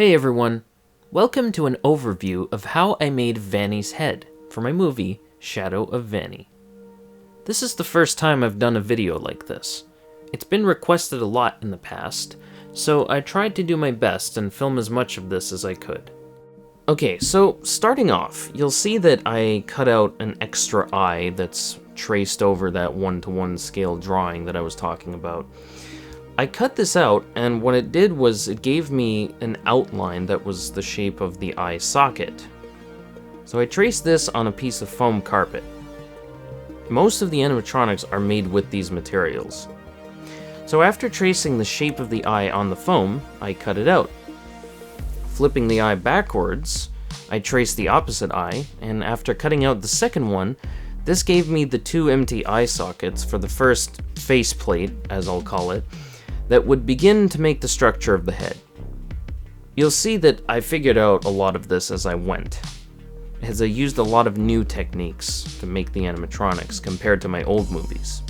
Hey everyone, welcome to an overview of how I made Vanny's head for my movie, Shadow of Vanny. This is the first time I've done a video like this. It's been requested a lot in the past, so I tried to do my best and film as much of this as I could. Okay, so starting off, you'll see that I cut out an extra eye that's traced over that 1:1 scale drawing that I was talking about. I cut this out, and what it did was it gave me an outline that was the shape of the eye socket. So I traced this on a piece of foam carpet. Most of the animatronics are made with these materials. So after tracing the shape of the eye on the foam, I cut it out. Flipping the eye backwards, I traced the opposite eye, and after cutting out the second one, this gave me the two empty eye sockets for the first faceplate, as I'll call it, that would begin to make the structure of the head. You'll see that I figured out a lot of this as I went, as I used a lot of new techniques to make the animatronics compared to my old movies.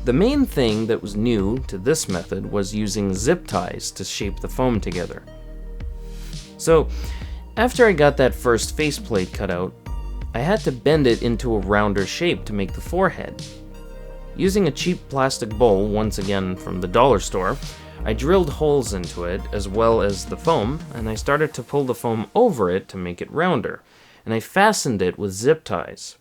The main thing that was new to this method was using zip ties to shape the foam together. So, after I got that first faceplate cut out, I had to bend it into a rounder shape to make the forehead. Using a cheap plastic bowl, once again from the dollar store, I drilled holes into it as well as the foam, and I started to pull the foam over it to make it rounder, and I fastened it with zip ties.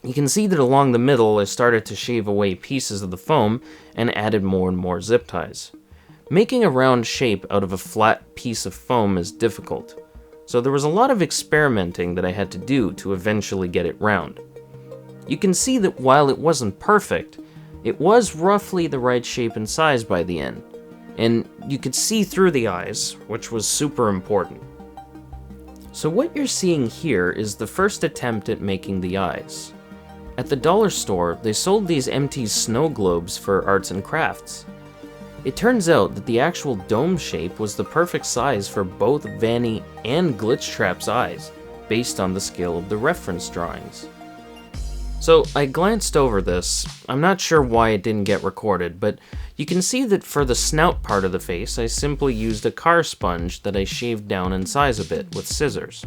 You can see that along the middle I started to shave away pieces of the foam and added more and more zip ties. Making a round shape out of a flat piece of foam is difficult, so there was a lot of experimenting that I had to do to eventually get it round. You can see that while it wasn't perfect, it was roughly the right shape and size by the end, and you could see through the eyes, which was super important. So what you're seeing here is the first attempt at making the eyes. At the dollar store, they sold these empty snow globes for arts and crafts. It turns out that the actual dome shape was the perfect size for both Vanny and Glitchtrap's eyes, based on the scale of the reference drawings. So I glanced over this. I'm not sure why it didn't get recorded, but you can see that for the snout part of the face, I simply used a car sponge that I shaved down in size a bit with scissors.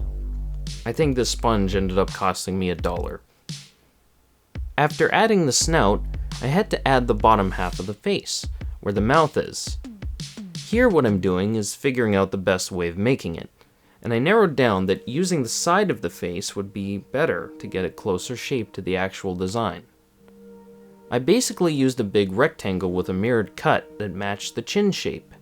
I think this sponge ended up costing me $1. After adding the snout, I had to add the bottom half of the face, where the mouth is. Here what I'm doing is figuring out the best way of making it, and I narrowed down that using the side of the face would be better to get a closer shape to the actual design. I basically used a big rectangle with a mirrored cut that matched the chin shape,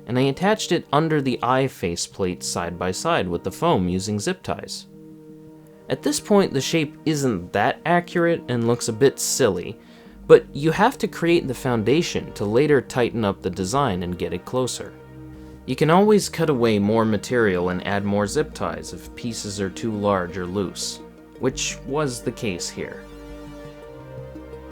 and I attached it under the eye faceplate side by side with the foam using zip ties. At this point the shape isn't that accurate and looks a bit silly, but you have to create the foundation to later tighten up the design and get it closer. You can always cut away more material and add more zip ties if pieces are too large or loose, which was the case here.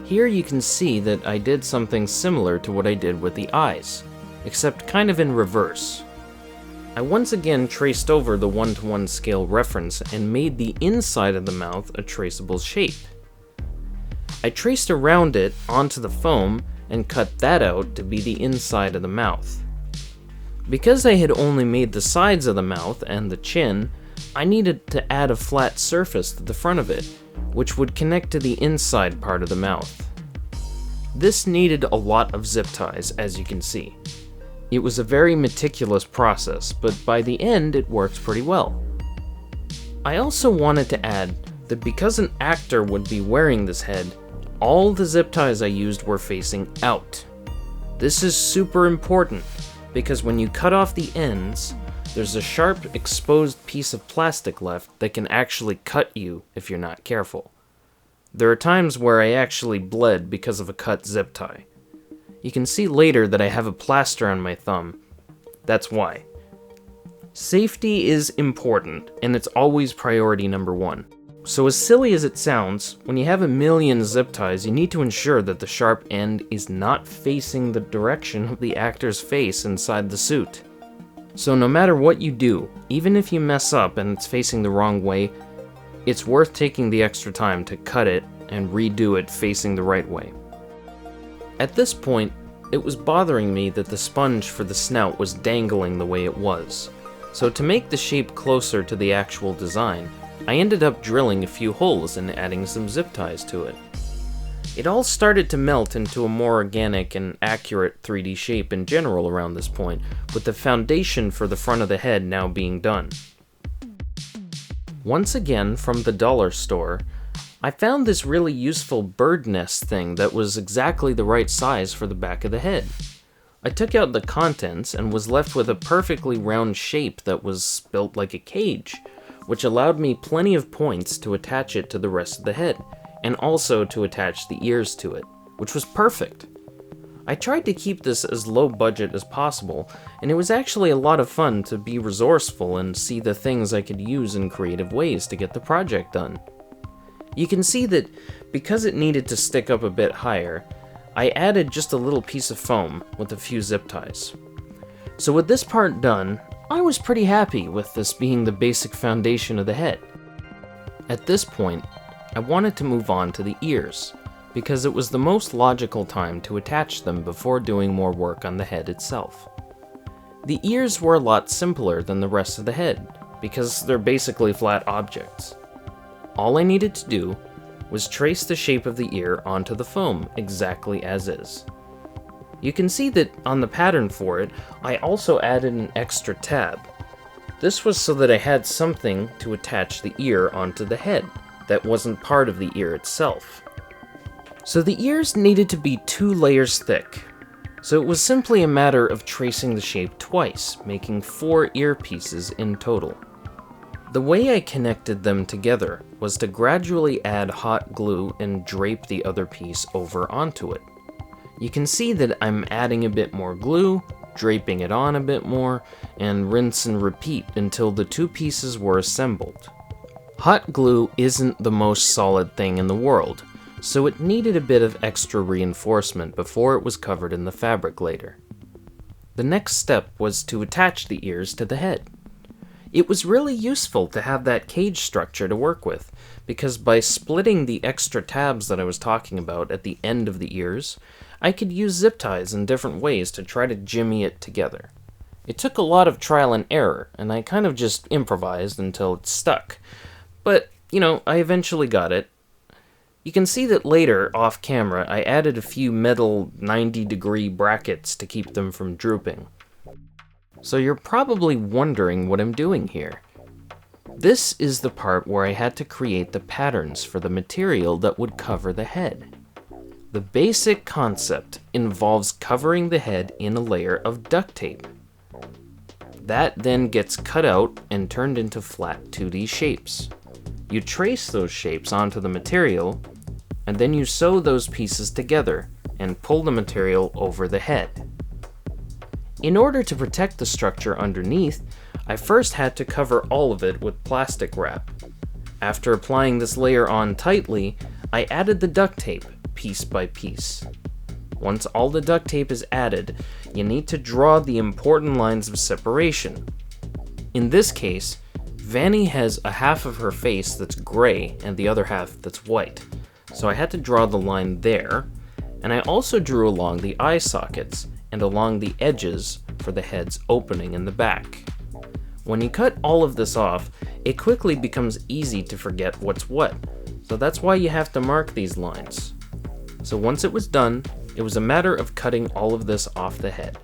Here you can see that I did something similar to what I did with the eyes, except kind of in reverse. I once again traced over the 1:1 scale reference and made the inside of the mouth a traceable shape. I traced around it onto the foam and cut that out to be the inside of the mouth. Because I had only made the sides of the mouth and the chin, I needed to add a flat surface to the front of it, which would connect to the inside part of the mouth. This needed a lot of zip ties, as you can see. It was a very meticulous process, but by the end it worked pretty well. I also wanted to add that because an actor would be wearing this head, all the zip ties I used were facing out. This is super important, because when you cut off the ends, there's a sharp exposed piece of plastic left that can actually cut you if you're not careful. There are times where I actually bled because of a cut zip tie. You can see later that I have a plaster on my thumb. That's why. Safety is important, and it's always priority number one. So as silly as it sounds, when you have a million zip ties, you need to ensure that the sharp end is not facing the direction of the actor's face inside the suit. So no matter what you do, even if you mess up and it's facing the wrong way, it's worth taking the extra time to cut it and redo it facing the right way. At this point, it was bothering me that the sponge for the snout was dangling the way it was. So to make the shape closer to the actual design, I ended up drilling a few holes and adding some zip ties to it. It all started to melt into a more organic and accurate 3D shape in general around this point, with the foundation for the front of the head now being done. Once again, from the dollar store, I found this really useful bird nest thing that was exactly the right size for the back of the head. I took out the contents and was left with a perfectly round shape that was built like a cage, which allowed me plenty of points to attach it to the rest of the head, and also to attach the ears to it, which was perfect. I tried to keep this as low budget as possible, and it was actually a lot of fun to be resourceful and see the things I could use in creative ways to get the project done. You can see that because it needed to stick up a bit higher, I added just a little piece of foam with a few zip ties. So with this part done, I was pretty happy with this being the basic foundation of the head. At this point, I wanted to move on to the ears, because it was the most logical time to attach them before doing more work on the head itself. The ears were a lot simpler than the rest of the head, because they're basically flat objects. All I needed to do was trace the shape of the ear onto the foam exactly as is. You can see that on the pattern for it, I also added an extra tab. This was so that I had something to attach the ear onto the head that wasn't part of the ear itself. So the ears needed to be 2 layers thick, so it was simply a matter of tracing the shape twice, making 4 ear pieces in total. The way I connected them together was to gradually add hot glue and drape the other piece over onto it. You can see that I'm adding a bit more glue, draping it on a bit more, and rinse and repeat until the 2 pieces were assembled. Hot glue isn't the most solid thing in the world, so it needed a bit of extra reinforcement before it was covered in the fabric later. The next step was to attach the ears to the head. It was really useful to have that cage structure to work with, because by splitting the extra tabs that I was talking about at the end of the ears, I could use zip ties in different ways to try to jimmy it together. It took a lot of trial and error, and I kind of just improvised until it stuck. But, I eventually got it. You can see that later, off camera, I added a few metal 90-degree brackets to keep them from drooping. So you're probably wondering what I'm doing here. This is the part where I had to create the patterns for the material that would cover the head. The basic concept involves covering the head in a layer of duct tape. That then gets cut out and turned into flat 2D shapes. You trace those shapes onto the material, and then you sew those pieces together and pull the material over the head. In order to protect the structure underneath, I first had to cover all of it with plastic wrap. After applying this layer on tightly, I added the duct tape, piece by piece. Once all the duct tape is added, you need to draw the important lines of separation. In this case, Vanny has a half of her face that's gray and the other half that's white, so I had to draw the line there, and I also drew along the eye sockets and along the edges for the head's opening in the back. When you cut all of this off, it quickly becomes easy to forget what's what, so that's why you have to mark these lines. So once it was done, it was a matter of cutting all of this off the head.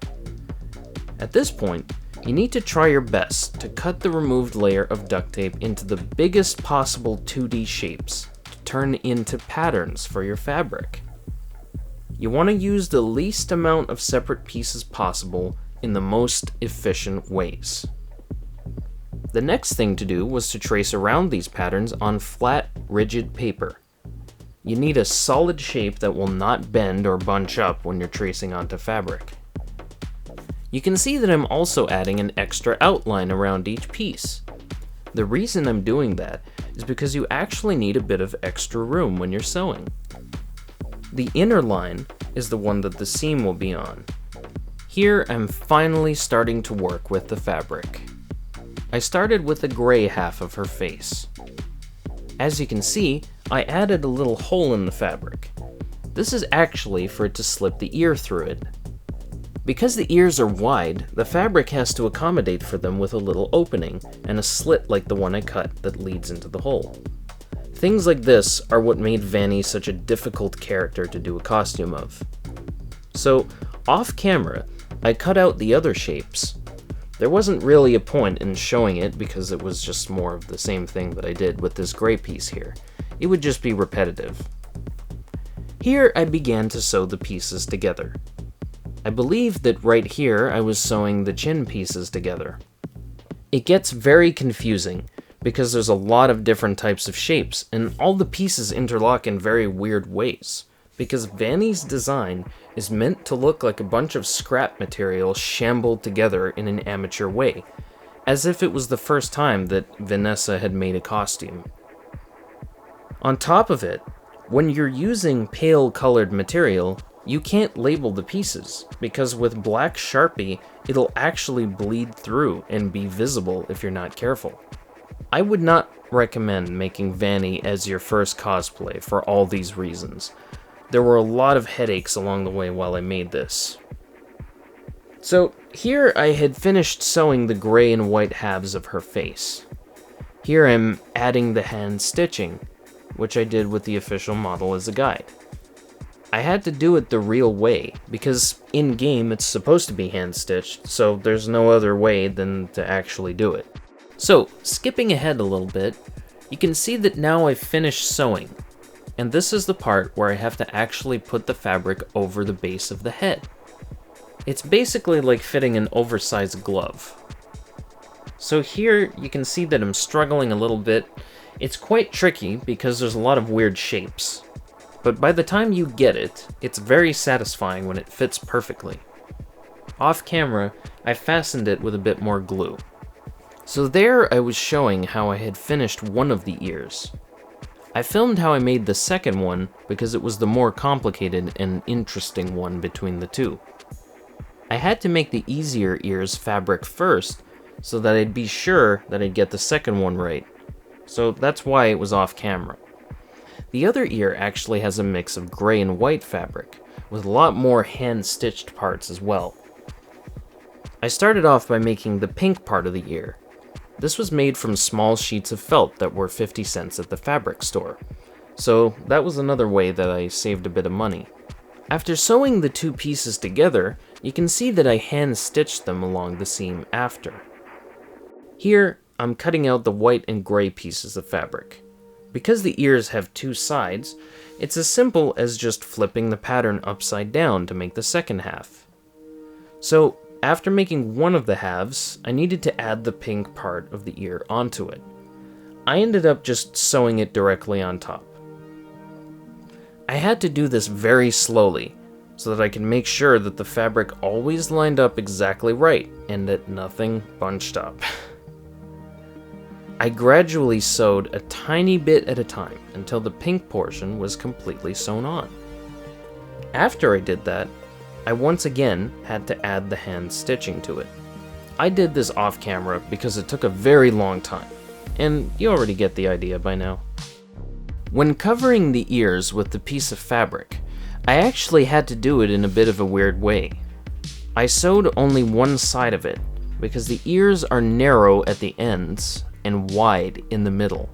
At this point, you need to try your best to cut the removed layer of duct tape into the biggest possible 2D shapes to turn into patterns for your fabric. You want to use the least amount of separate pieces possible in the most efficient ways. The next thing to do was to trace around these patterns on flat, rigid paper. You need a solid shape that will not bend or bunch up when you're tracing onto fabric. You can see that I'm also adding an extra outline around each piece. The reason I'm doing that is because you actually need a bit of extra room when you're sewing. The inner line is the one that the seam will be on. Here I'm finally starting to work with the fabric. I started with the gray half of her face. As you can see, I added a little hole in the fabric. This is actually for it to slip the ear through it. Because the ears are wide, the fabric has to accommodate for them with a little opening and a slit like the one I cut that leads into the hole. Things like this are what made Vanny such a difficult character to do a costume of. So, off camera, I cut out the other shapes. There wasn't really a point in showing it because it was just more of the same thing that I did with this gray piece here. It would just be repetitive. Here I began to sew the pieces together. I believe that right here I was sewing the chin pieces together. It gets very confusing because there's a lot of different types of shapes and all the pieces interlock in very weird ways because Vanny's design is meant to look like a bunch of scrap material shambled together in an amateur way, as if it was the first time that Vanessa had made a costume. On top of it, when you're using pale colored material, you can't label the pieces, because with black Sharpie, it'll actually bleed through and be visible if you're not careful. I would not recommend making Vanny as your first cosplay for all these reasons. There were a lot of headaches along the way while I made this. So here I had finished sewing the gray and white halves of her face. Here I'm adding the hand stitching, which I did with the official model as a guide. I had to do it the real way, because in-game it's supposed to be hand-stitched, so there's no other way than to actually do it. So, skipping ahead a little bit, you can see that now I've finished sewing, and this is the part where I have to actually put the fabric over the base of the head. It's basically like fitting an oversized glove. So here you can see that I'm struggling a little bit. It's quite tricky because there's a lot of weird shapes. But by the time you get it, it's very satisfying when it fits perfectly. Off camera, I fastened it with a bit more glue. So there I was showing how I had finished one of the ears. I filmed how I made the second one because it was the more complicated and interesting one between the two. I had to make the easier ears fabric first so that I'd be sure that I'd get the second one right. So that's why it was off camera. The other ear actually has a mix of gray and white fabric, with a lot more hand-stitched parts as well. I started off by making the pink part of the ear. This was made from small sheets of felt that were 50 cents at the fabric store, so that was another way that I saved a bit of money. After sewing the two pieces together, you can see that I hand-stitched them along the seam after. Here, I'm cutting out the white and gray pieces of fabric. Because the ears have two sides, it's as simple as just flipping the pattern upside down to make the second half. So, after making one of the halves, I needed to add the pink part of the ear onto it. I ended up just sewing it directly on top. I had to do this very slowly, so that I could make sure that the fabric always lined up exactly right, and that nothing bunched up. I gradually sewed a tiny bit at a time until the pink portion was completely sewn on. After I did that, I once again had to add the hand stitching to it. I did this off camera because it took a very long time, and you already get the idea by now. When covering the ears with the piece of fabric, I actually had to do it in a bit of a weird way. I sewed only one side of it because the ears are narrow at the ends and wide in the middle.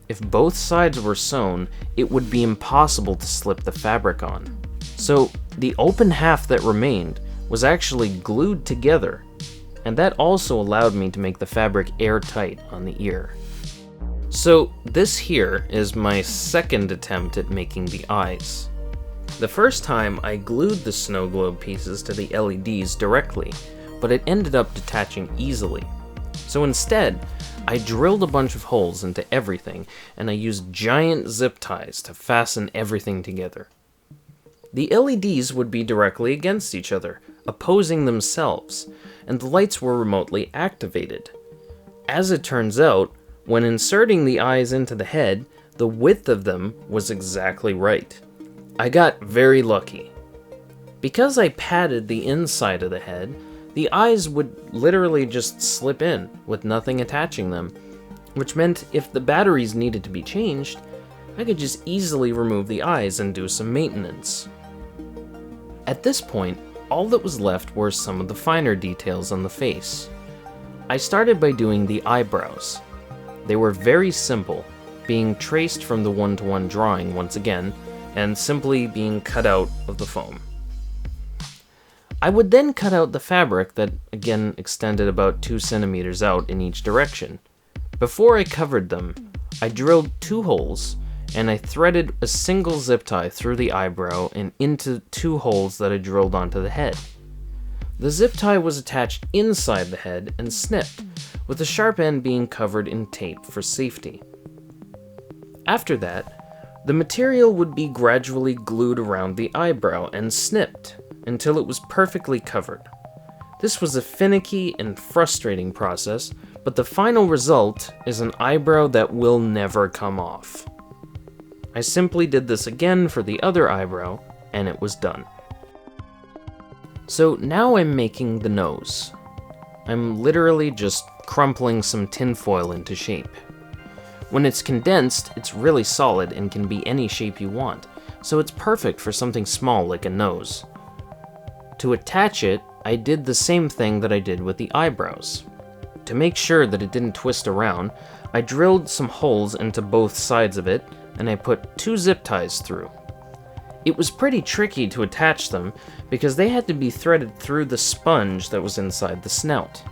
If both sides were sewn, it would be impossible to slip the fabric on. So the open half that remained was actually glued together, and that also allowed me to make the fabric airtight on the ear. So this here is my second attempt at making the eyes. The first time I glued the snow globe pieces to the LEDs directly, but it ended up detaching easily. So instead, I drilled a bunch of holes into everything, and I used giant zip ties to fasten everything together. The LEDs would be directly against each other, opposing themselves, and the lights were remotely activated. As it turns out, when inserting the eyes into the head, the width of them was exactly right. I got very lucky. Because I padded the inside of the head, the eyes would literally just slip in with nothing attaching them, which meant if the batteries needed to be changed, I could just easily remove the eyes and do some maintenance. At this point, all that was left were some of the finer details on the face. I started by doing the eyebrows. They were very simple, being traced from the one-to-one drawing once again, and simply being cut out of the foam. I would then cut out the fabric that again extended about 2 centimeters out in each direction. Before I covered them, I drilled 2 holes, and I threaded a single zip tie through the eyebrow and into 2 holes that I drilled onto the head. The zip tie was attached inside the head and snipped, with the sharp end being covered in tape for safety. After that, the material would be gradually glued around the eyebrow and snipped until it was perfectly covered. This was a finicky and frustrating process, but the final result is an eyebrow that will never come off. I simply did this again for the other eyebrow, and it was done. So now I'm making the nose. I'm literally just crumpling some tinfoil into shape. When it's condensed, it's really solid and can be any shape you want, so it's perfect for something small like a nose. To attach it, I did the same thing that I did with the eyebrows. To make sure that it didn't twist around, I drilled some holes into both sides of it, and I put 2 zip ties through. It was pretty tricky to attach them because they had to be threaded through the sponge that was inside the snout.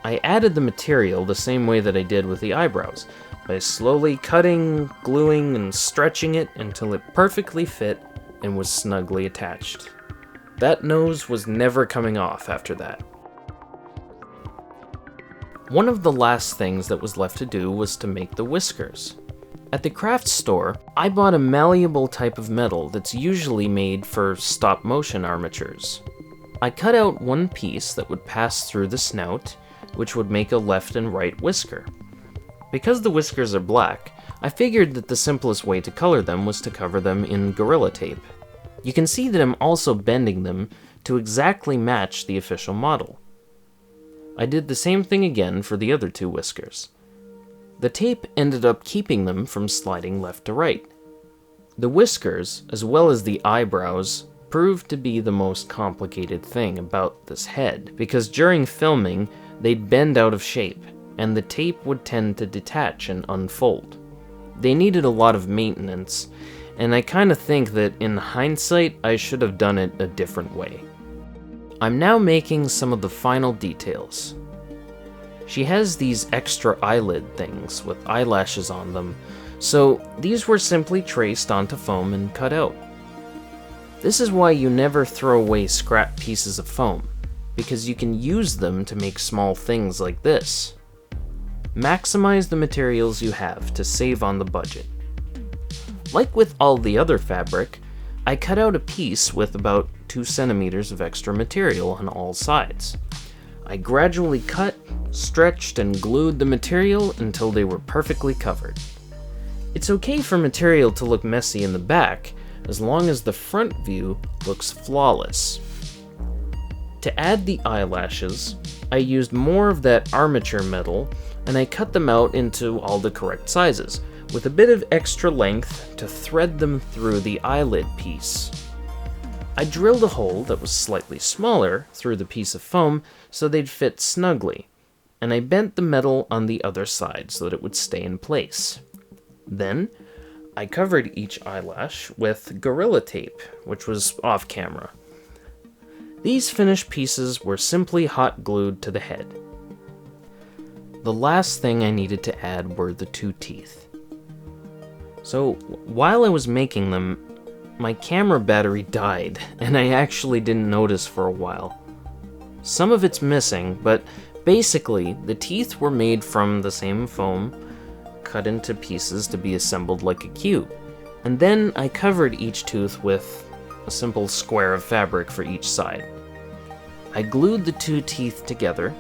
I added the material the same way that I did with the eyebrows, by slowly cutting, gluing, and stretching it until it perfectly fit and was snugly attached. That nose was never coming off after that. One of the last things that was left to do was to make the whiskers. At the craft store, I bought a malleable type of metal that's usually made for stop-motion armatures. I cut out one piece that would pass through the snout, which would make a left and right whisker. Because the whiskers are black, I figured that the simplest way to color them was to cover them in Gorilla Tape. You can see that I'm also bending them to exactly match the official model. I did the same thing again for the other 2 whiskers. The tape ended up keeping them from sliding left to right. The whiskers, as well as the eyebrows, proved to be the most complicated thing about this head, because during filming, they'd bend out of shape, and the tape would tend to detach and unfold. They needed a lot of maintenance, and I kinda think that in hindsight, I should have done it a different way. I'm now making some of the final details. She has these extra eyelid things with eyelashes on them, so these were simply traced onto foam and cut out. This is why you never throw away scrap pieces of foam, because you can use them to make small things like this. Maximize the materials you have to save on the budget. Like with all the other fabric, I cut out a piece with about 2 centimeters of extra material on all sides. I gradually cut, stretched, and glued the material until they were perfectly covered. It's okay for material to look messy in the back, as long as the front view looks flawless. To add the eyelashes, I used more of that armature metal, and I cut them out into all the correct sizes, with a bit of extra length to thread them through the eyelid piece. I drilled a hole that was slightly smaller through the piece of foam so they'd fit snugly, and I bent the metal on the other side so that it would stay in place. Then, I covered each eyelash with Gorilla Tape, which was off camera. These finished pieces were simply hot glued to the head. The last thing I needed to add were the 2 teeth. So, while I was making them, my camera battery died, and I actually didn't notice for a while. Some of it's missing, but basically, the teeth were made from the same foam, cut into pieces to be assembled like a cube, and then I covered each tooth with a simple square of fabric for each side. I glued the 2 teeth together,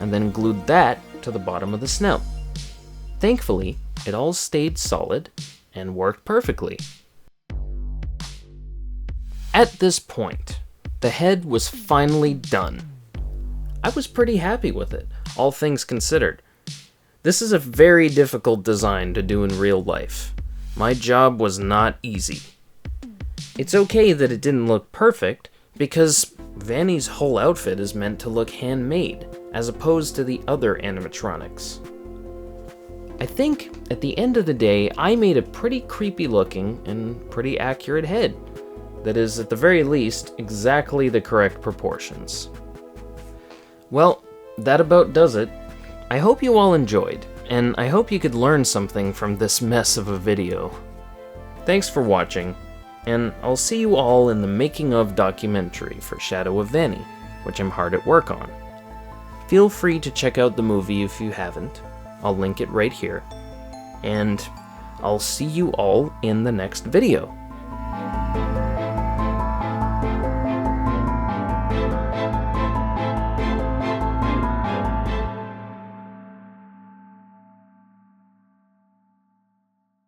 and then glued that to the bottom of the snout. Thankfully, it all stayed solid and worked perfectly. At this point, the head was finally done. I was pretty happy with it, all things considered. This is a very difficult design to do in real life. My job was not easy. It's okay that it didn't look perfect, because Vanny's whole outfit is meant to look handmade, as opposed to the other animatronics. I think, at the end of the day, I made a pretty creepy looking and pretty accurate head that is, at the very least, exactly the correct proportions. Well, that about does it. I hope you all enjoyed, and I hope you could learn something from this mess of a video. Thanks for watching, and I'll see you all in the making of documentary for Shadow of Vanny, which I'm hard at work on. Feel free to check out the movie if you haven't. I'll link it right here. And I'll see you all in the next video.